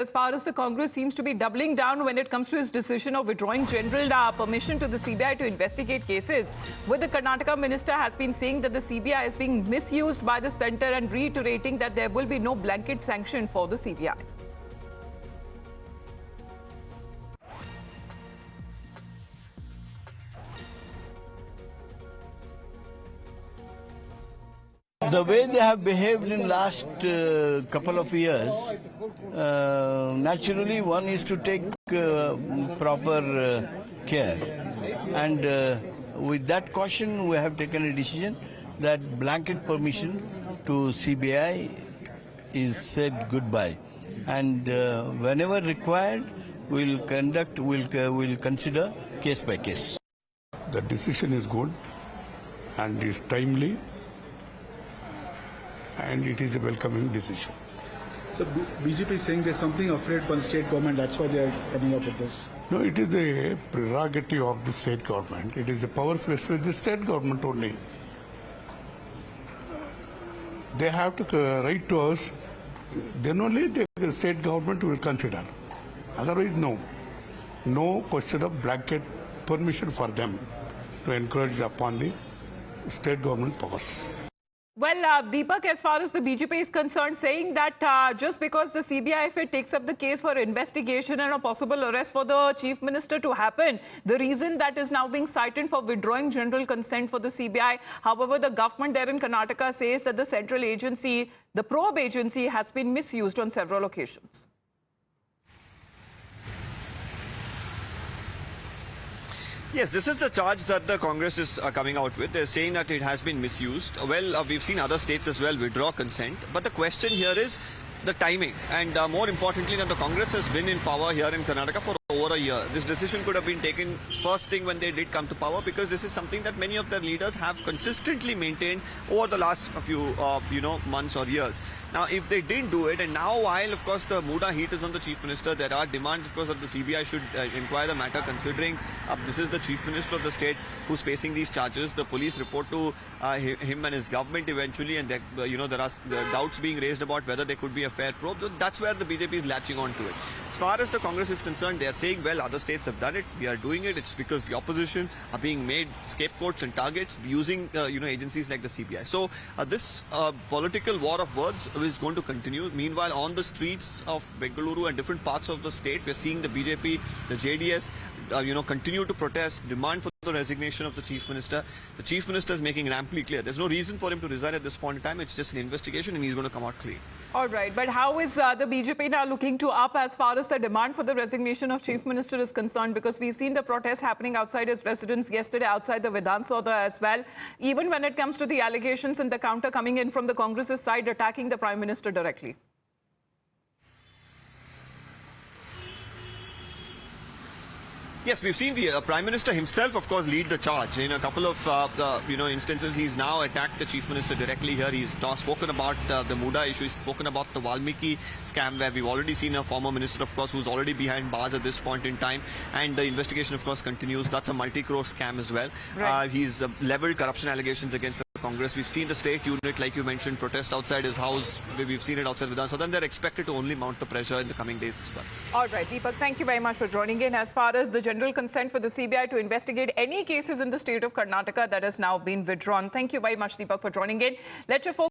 As far as the Congress seems to be doubling down when it comes to its decision of withdrawing general permission to the CBI to investigate cases, with the Karnataka minister has been saying that the CBI is being misused by the centre and reiterating that there will be no blanket sanction for the CBI. The way they have behaved in last couple of years, naturally one is to take proper care. And with that caution, we have taken a decision that blanket permission to CBI is said goodbye. And whenever required, we'll consider case by case. The decision is good and is timely, and it is a welcoming decision. So BJP is saying there's something afraid for the state government, that's why they are coming up with this. No, it is a prerogative of the state government. It is a power space with the state government only. They have to write to us, then only the state government will consider. Otherwise, no. No question of blanket permission for them to encourage upon the state government powers. Well, Deepak, as far as the BJP is concerned, saying that just because the CBI, if it takes up the case for investigation and a possible arrest for the Chief Minister to happen, the reason that is now being cited for withdrawing general consent for the CBI. However, the government there in Karnataka says that the central agency, the probe agency, has been misused on several occasions. Yes, this is the charge that the Congress is coming out with. They're saying that it has been misused. Well, we've seen other states as well withdraw consent. But the question here is the timing. And more importantly, that the Congress has been in power here in Karnataka for over a year. This decision could have been taken first thing when they did come to power, because this is something that many of their leaders have consistently maintained over the last few months or years. Now, if they didn't do it, and now while, of course, the Muda heat is on the Chief Minister, there are demands, of course, that the CBI should inquire the matter, considering this is the Chief Minister of the state who's facing these charges. The police report to him and his government eventually, and there are doubts being raised about whether there could be a fair probe. That's where the BJP is latching on to it. As far as the Congress is concerned, they are saying, well, other states have done it, we are doing it. It's because the opposition are being made scapegoats and targets using agencies like the CBI. So this political war of words is going to continue. Meanwhile, on the streets of Bengaluru and different parts of the state, we're seeing the BJP, the JDS, continue to protest, demand for the resignation of the Chief Minister. The Chief Minister is making it amply clear there's no reason for him to resign at this point in time. It's just an investigation and he's going to come out clean. All right, but how is the BJP now looking to up as far as the demand for the resignation of Chief Minister is concerned? Because we've seen the protests happening outside his residence yesterday, outside the Vidhan Sabha as well. Even when it comes to the allegations and the counter coming in from the Congress's side, attacking the Prime Minister directly. Yes, we've seen the Prime Minister himself, of course, lead the charge. In a couple of instances, he's now attacked the Chief Minister directly here. He's spoken about the Muda issue. He's spoken about the Valmiki scam, where we've already seen a former minister, of course, who's already behind bars at this point in time. And the investigation, of course, continues. That's a multi-crore scam as well. Right. He's leveled corruption allegations against the Congress. We've seen the state unit, like you mentioned, protest outside his house. We've seen it outside Vidhan. So then they're expected to only mount the pressure in the coming days as well. All right, Deepak, thank you very much for joining in. As far as the general consent for the CBI to investigate any cases in the state of Karnataka, that has now been withdrawn. Thank you very much, Deepak, for joining in. Let your focus